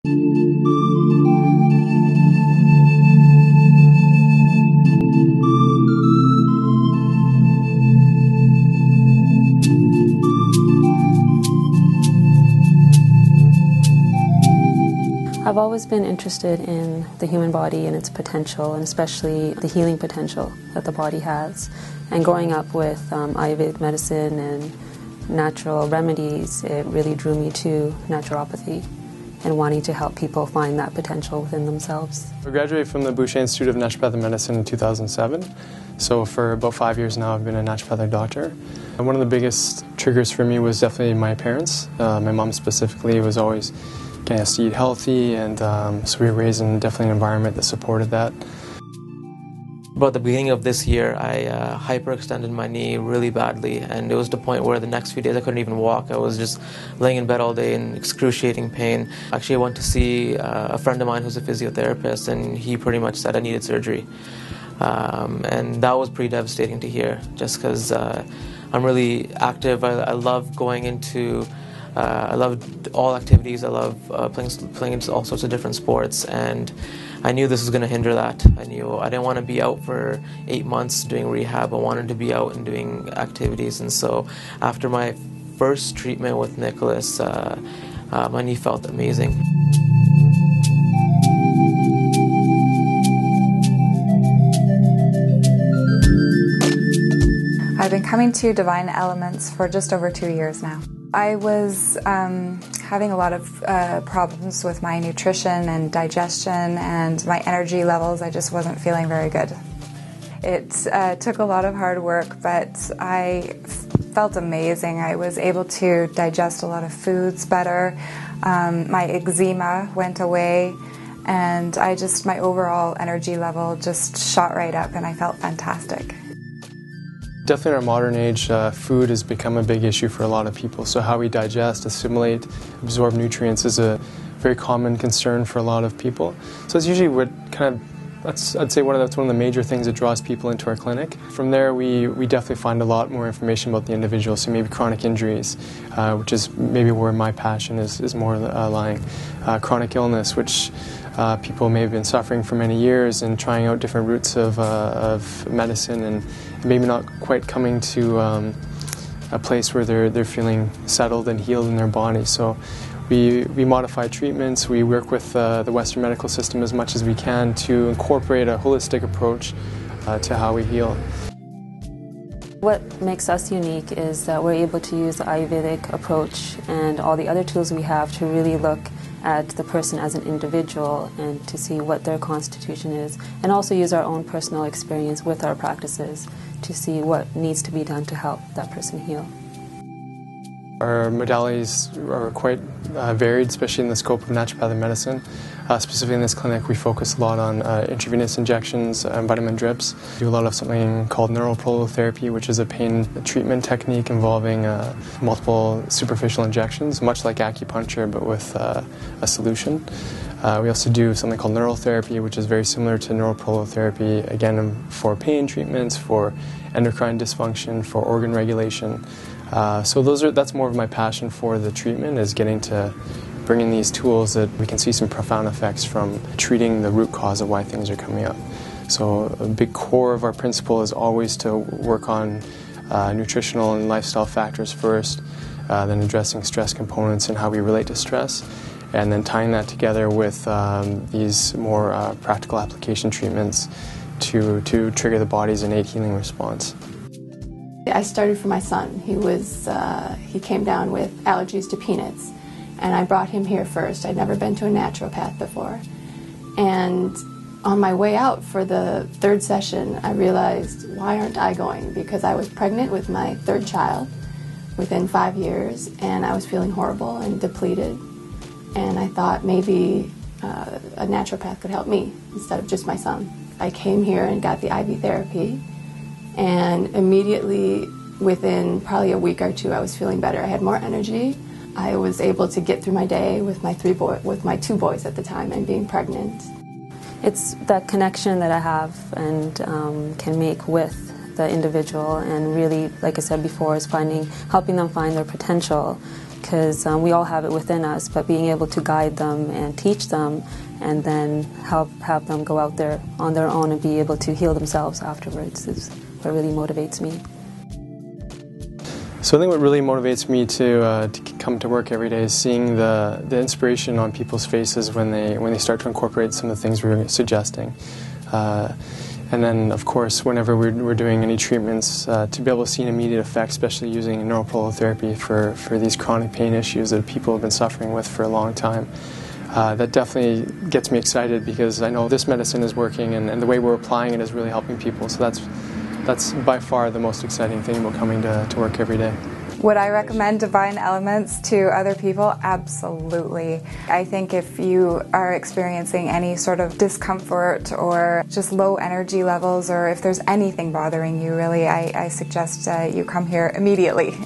I've always been interested in the human body and its potential, and especially the healing potential that the body has. And growing up with Ayurvedic medicine and natural remedies, it really drew me to naturopathy and wanting to help people find that potential within themselves. I graduated from the Boucher Institute of Naturopathic Medicine in 2007. So for about 5 years now I've been a naturopathic doctor. And one of the biggest triggers for me was definitely my parents. My mom specifically was always getting us to eat healthy, and so we were raised in definitely an environment that supported that. About the beginning of this year, I hyperextended my knee really badly, and it was the point where the next few days I couldn't even walk. I was just laying in bed all day in excruciating pain. Actually, I went to see a friend of mine who's a physiotherapist, and he pretty much said I needed surgery. And that was pretty devastating to hear, just because I'm really active. I love going into I love all activities. I love playing into all sorts of different sports, and I knew this was going to hinder that. I knew I didn't want to be out for 8 months doing rehab. I wanted to be out and doing activities, and so after my first treatment with Nicholas, my knee felt amazing. I've been coming to Divine Elements for just over 2 years now. I was having a lot of problems with my nutrition and digestion and my energy levels. I just wasn't feeling very good. It took a lot of hard work, but I felt amazing. I was able to digest a lot of foods better. My eczema went away, and my overall energy level just shot right up, and I felt fantastic. Definitely in our modern age, food has become a big issue for a lot of people. So how we digest, assimilate, absorb nutrients is a very common concern for a lot of people. So it's usually what I'd say that's one of the major things that draws people into our clinic. From there, we definitely find a lot more information about the individual. So maybe chronic injuries, which is maybe where my passion is more lying. Chronic illness, which people may have been suffering for many years and trying out different routes of medicine, and maybe not quite coming to a place where they're feeling settled and healed in their body. So we modify treatments. We work with the Western medical system as much as we can to incorporate a holistic approach to how we heal. What makes us unique is that we're able to use the Ayurvedic approach and all the other tools we have to really look at the person as an individual and to see what their constitution is, and also use our own personal experience with our practices to see what needs to be done to help that person heal. Our modalities are quite varied, especially in the scope of naturopathic medicine. Specifically in this clinic, we focus a lot on intravenous injections and vitamin drips. We do a lot of something called neuroprolotherapy, which is a pain treatment technique involving multiple superficial injections, much like acupuncture, but with a solution. We also do something called neural therapy, which is very similar to neuroprolotherapy, again for pain treatments, for endocrine dysfunction, for organ regulation. So that's more of my passion for the treatment, is getting to bring in these tools that we can see some profound effects from treating the root cause of why things are coming up. So a big core of our principle is always to work on nutritional and lifestyle factors first, then addressing stress components and how we relate to stress, and then tying that together with these more practical application treatments to trigger the body's innate healing response. I started for my son. He came down with allergies to peanuts, and I brought him here first. I'd never been to a naturopath before. And on my way out for the third session, I realized, why aren't I going? Because I was pregnant with my third child within 5 years, and I was feeling horrible and depleted. And I thought maybe a naturopath could help me instead of just my son. I came here and got the IV therapy, and immediately within probably a week or two I was feeling better. I had more energy. I was able to get through my day with my two boys at the time and being pregnant. It's that connection that I have and can make with the individual, and really, like I said before, is helping them find their potential, because we all have it within us, but being able to guide them and teach them and then have them go out there on their own and be able to heal themselves afterwards is what really motivates me. So I think what really motivates me to come to work every day is seeing the inspiration on people's faces when they start to incorporate some of the things we're suggesting. And then, of course, whenever we're doing any treatments, to be able to see an immediate effect, especially using neuroprolotherapy for these chronic pain issues that people have been suffering with for a long time. That definitely gets me excited because I know this medicine is working and the way we're applying it is really helping people. So that's by far the most exciting thing about coming to work every day. Would I recommend Divine Elements to other people? Absolutely. I think if you are experiencing any sort of discomfort or just low energy levels, or if there's anything bothering you, really, I suggest you come here immediately.